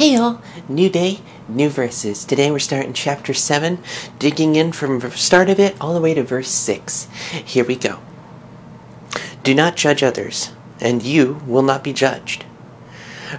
Hey y'all, new day, new verses. Today we're starting chapter 7, digging in from the start of it all the way to verse 6. Here we go. Do not judge others, and you will not be judged.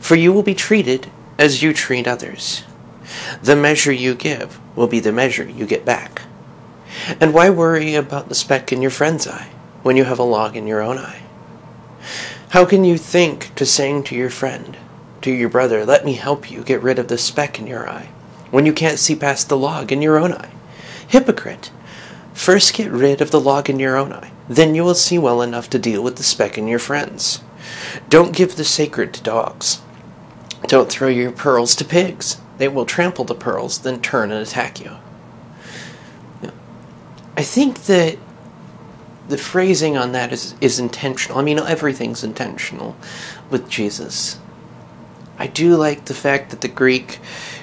For you will be treated as you treat others. The measure you give will be the measure you get back. And why worry about the speck in your friend's eye when you have a log in your own eye? How can you think to saying to your friend, to your brother, let me help you get rid of the speck in your eye, when you can't see past the log in your own eye? Hypocrite! First get rid of the log in your own eye, then you will see well enough to deal with the speck in your friend's. Don't give the sacred to dogs. Don't throw your pearls to pigs. They will trample the pearls, then turn and attack you. I think that the phrasing on that is intentional. I mean, everything's intentional with Jesus. I do like the fact that the Greek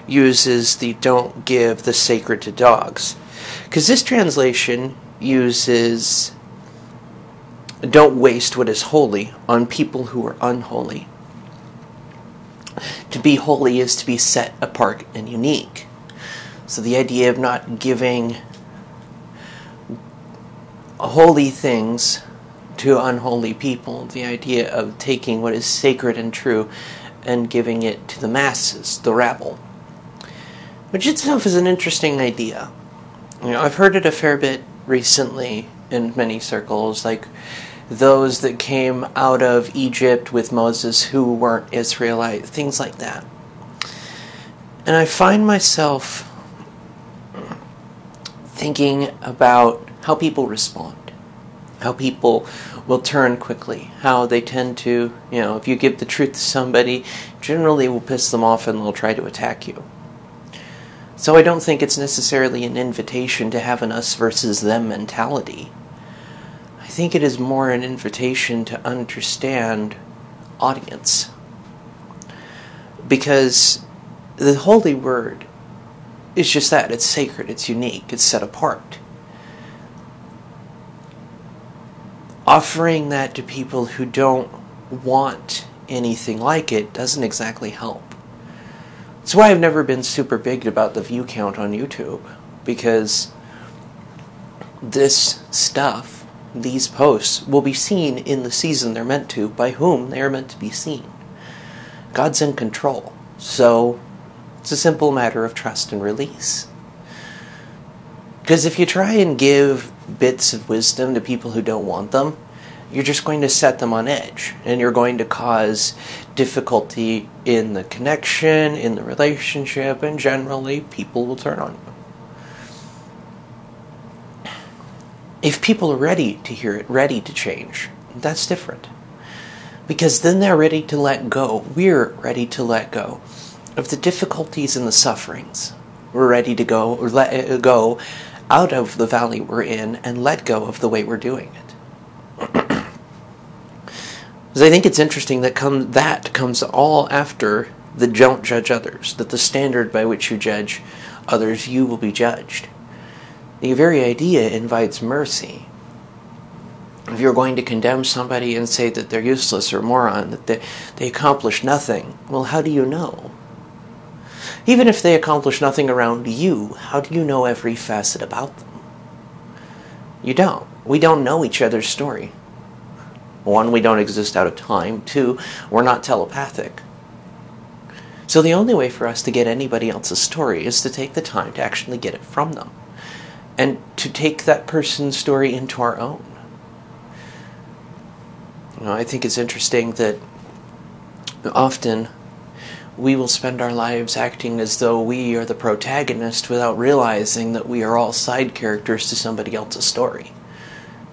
uses the don't give the sacred to dogs. Because this translation uses don't waste what is holy on people who are unholy. To be holy is to be set apart and unique. So the idea of not giving holy things to unholy people, the idea of taking what is sacred and true and giving it to the masses, the rabble. Which itself is an interesting idea. I've heard it a fair bit recently in many circles, like those that came out of Egypt with Moses who weren't Israelite, things like that. And I find myself thinking about how people respond, how people will turn quickly, how they tend to, if you give the truth to somebody, generally will piss them off and they'll try to attack you. So I don't think it's necessarily an invitation to have an us versus them mentality. I think it is more an invitation to understand audience. Because the holy word is just that, it's sacred, it's unique, it's set apart. Offering that to people who don't want anything like it doesn't exactly help. That's why I've never been super big about the view count on YouTube, because this stuff, these posts, will be seen in the season they're meant to, by whom they are meant to be seen. God's in control, so it's a simple matter of trust and release. Because if you try and give bits of wisdom to people who don't want them, you're just going to set them on edge, and you're going to cause difficulty in the connection, in the relationship, and generally people will turn on you. If people are ready to hear it, ready to change, that's different. Because then they're ready to let go. We're ready to let go of the difficulties and the sufferings. We're ready to go, or let go out of the valley we're in and let go of the way we're doing it. Because I think it's interesting that comes all after the don't judge others, that the standard by which you judge others, you will be judged. The very idea invites mercy. If you're going to condemn somebody and say that they're useless or moron, that they accomplish nothing, well, how do you know? Even if they accomplish nothing around you, how do you know every facet about them? You don't. We don't know each other's story. One, we don't exist out of time. Two, we're not telepathic. So the only way for us to get anybody else's story is to take the time to actually get it from them. And to take that person's story into our own. I think it's interesting that often we will spend our lives acting as though we are the protagonist without realizing that we are all side characters to somebody else's story.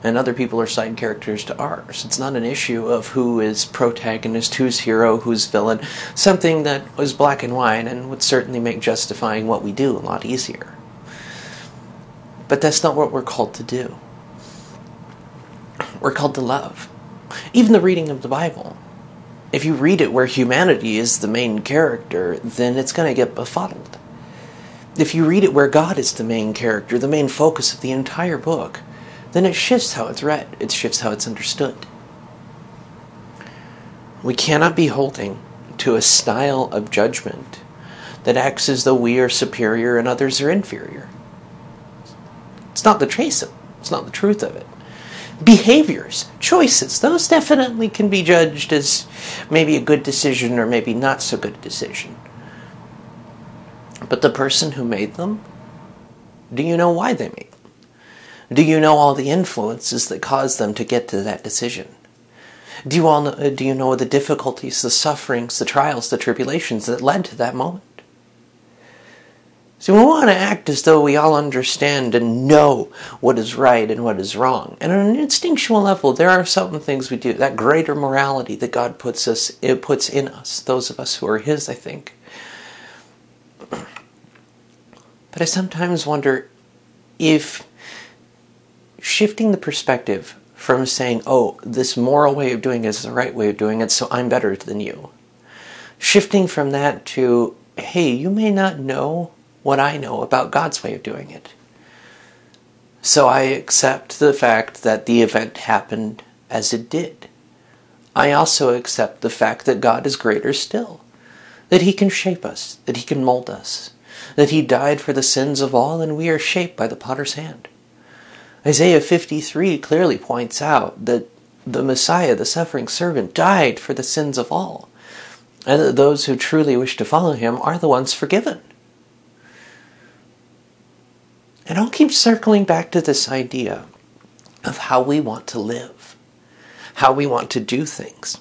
And other people are side characters to ours. It's not an issue of who is protagonist, who's hero, who's villain. Something that was black and white and would certainly make justifying what we do a lot easier. But that's not what we're called to do. We're called to love. Even the reading of the Bible. If you read it where humanity is the main character, then it's going to get befuddled. If you read it where God is the main character, the main focus of the entire book, then it shifts how it's read. It shifts how it's understood. We cannot be holding to a style of judgment that acts as though we are superior and others are inferior. It's not the trace of it. It's not the truth of it. Behaviors, choices, those definitely can be judged as maybe a good decision or maybe not so good a decision. But the person who made them, do you know why they made them? Do you know all the influences that caused them to get to that decision? Do you know the difficulties, the sufferings, the trials, the tribulations that led to that moment? So we want to act as though we all understand and know what is right and what is wrong. And on an instinctual level, there are certain things we do. That greater morality that God puts in us, those of us who are His, I think. But I sometimes wonder if shifting the perspective from saying, oh, this moral way of doing it is the right way of doing it, so I'm better than you. Shifting from that to, hey, you may not know what I know about God's way of doing it. So I accept the fact that the event happened as it did. I also accept the fact that God is greater still. That He can shape us, that He can mold us, that He died for the sins of all and we are shaped by the potter's hand. Isaiah 53 clearly points out that the Messiah, the suffering servant, died for the sins of all, and that those who truly wish to follow Him are the ones forgiven. And I'll keep circling back to this idea of how we want to live, how we want to do things.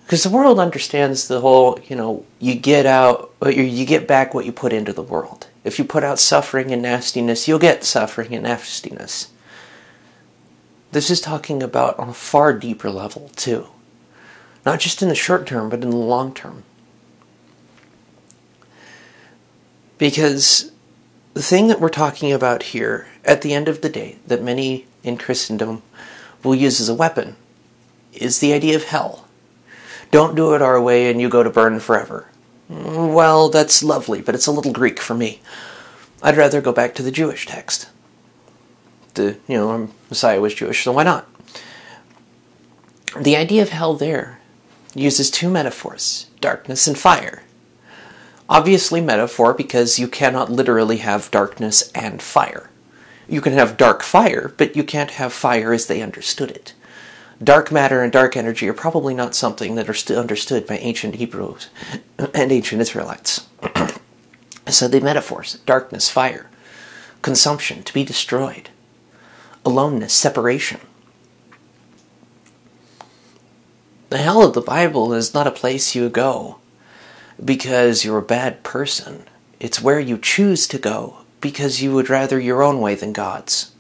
Because the world understands the whole, you get back what you put into the world. If you put out suffering and nastiness, you'll get suffering and nastiness. This is talking about on a far deeper level, too. Not just in the short term, but in the long term. Because the thing that we're talking about here, at the end of the day, that many in Christendom will use as a weapon, is the idea of hell. Don't do it our way and you go to burn forever. Well, that's lovely, but it's a little Greek for me. I'd rather go back to the Jewish text. Messiah was Jewish, so why not? The idea of hell there uses two metaphors, darkness and fire. Obviously metaphor because you cannot literally have darkness and fire. You can have dark fire, but you can't have fire as they understood it. Dark matter and dark energy are probably not something that are still understood by ancient Hebrews and ancient Israelites. So the metaphors, darkness, fire, consumption, to be destroyed, aloneness, separation. The hell of the Bible is not a place you go because you're a bad person. It's where you choose to go because you would rather your own way than God's.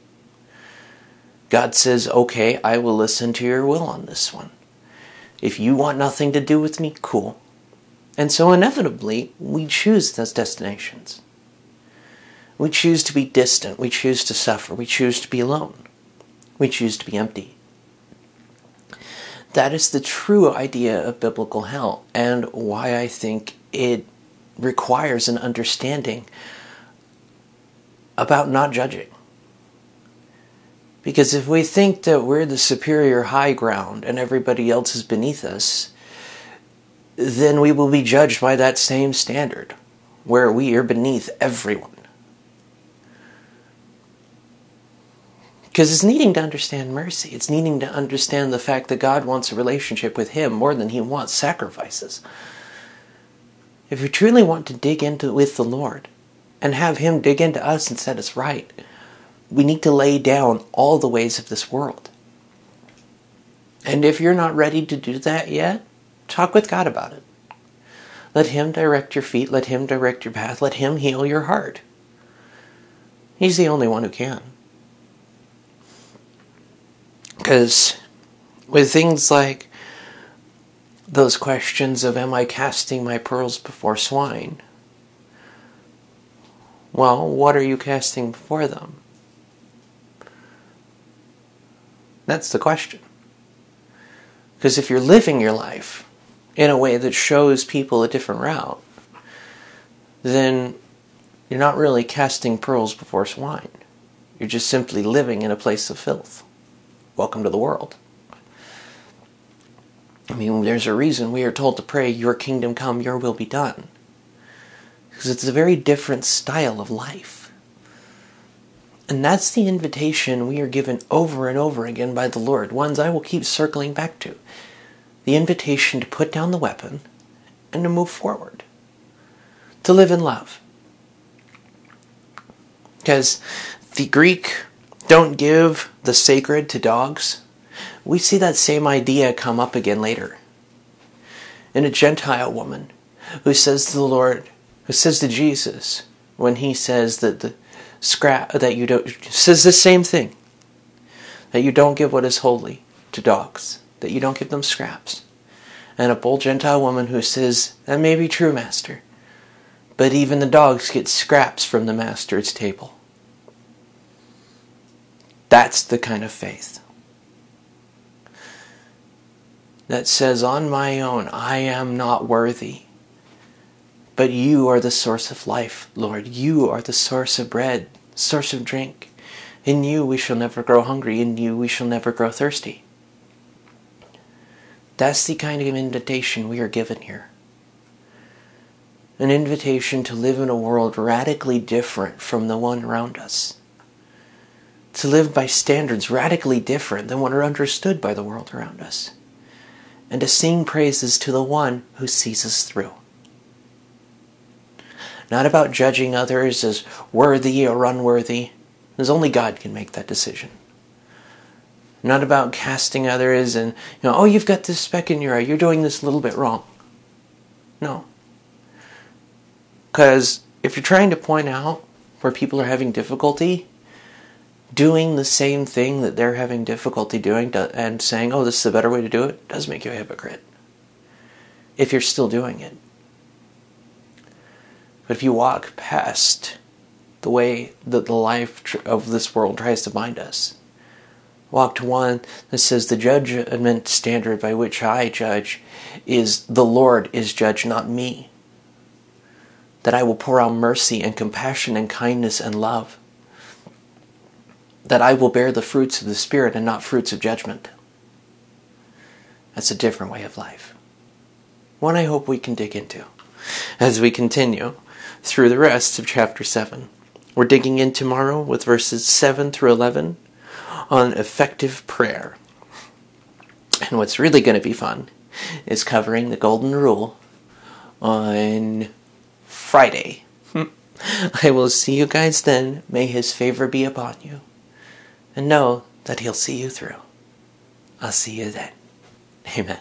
God says, okay, I will listen to your will on this one. If you want nothing to do with me, cool. And so inevitably, we choose those destinations. We choose to be distant. We choose to suffer. We choose to be alone. We choose to be empty. That is the true idea of biblical hell, and why I think it requires an understanding about not judging. Because if we think that we're the superior high ground and everybody else is beneath us, then we will be judged by that same standard, where we are beneath everyone. Because it's needing to understand mercy. It's needing to understand the fact that God wants a relationship with Him more than He wants sacrifices. If we truly want to dig into with the Lord and have Him dig into us and set us right, we need to lay down all the ways of this world. And if you're not ready to do that yet, talk with God about it. Let Him direct your feet. Let Him direct your path. Let Him heal your heart. He's the only one who can. Because with things like those questions of, am I casting my pearls before swine? Well, what are you casting before them? That's the question. Because if you're living your life in a way that shows people a different route, then you're not really casting pearls before swine. You're just simply living in a place of filth. Welcome to the world. I mean, there's a reason we are told to pray, your kingdom come, your will be done. Because it's a very different style of life. And that's the invitation we are given over and over again by the Lord, ones I will keep circling back to. The invitation to put down the weapon and to move forward. To live in love. Because the Greek don't give the sacred to dogs. We see that same idea come up again later. In a Gentile woman who says to the Lord, who says to Jesus, when he says that says the same thing, that you don't give what is holy to dogs, that you don't give them scraps. And a bold Gentile woman who says, that may be true, Master, but even the dogs get scraps from the Master's table. That's the kind of faith that says, on my own, I am not worthy. But you are the source of life, Lord. You are the source of bread, source of drink. In you we shall never grow hungry. In you we shall never grow thirsty. That's the kind of invitation we are given here. An invitation to live in a world radically different from the one around us. To live by standards radically different than what are understood by the world around us. And to sing praises to the one who sees us through. Not about judging others as worthy or unworthy, as only God can make that decision. Not about casting others and, oh, you've got this speck in your eye, you're doing this a little bit wrong. No. Because if you're trying to point out where people are having difficulty, doing the same thing that they're having difficulty doing and saying, oh, this is a better way to do it, does make you a hypocrite. If you're still doing it. But if you walk past the way that the life of this world tries to bind us, walk to one that says the judgment standard by which I judge is the Lord is judge, not me. That I will pour out mercy and compassion and kindness and love. That I will bear the fruits of the Spirit and not fruits of judgment. That's a different way of life. One I hope we can dig into as we continue through the rest of chapter 7. We're digging in tomorrow with verses 7 through 11 on effective prayer. And what's really going to be fun is covering the golden rule on Friday. I will see you guys then. May his favor be upon you. And know that he'll see you through. I'll see you then. Amen.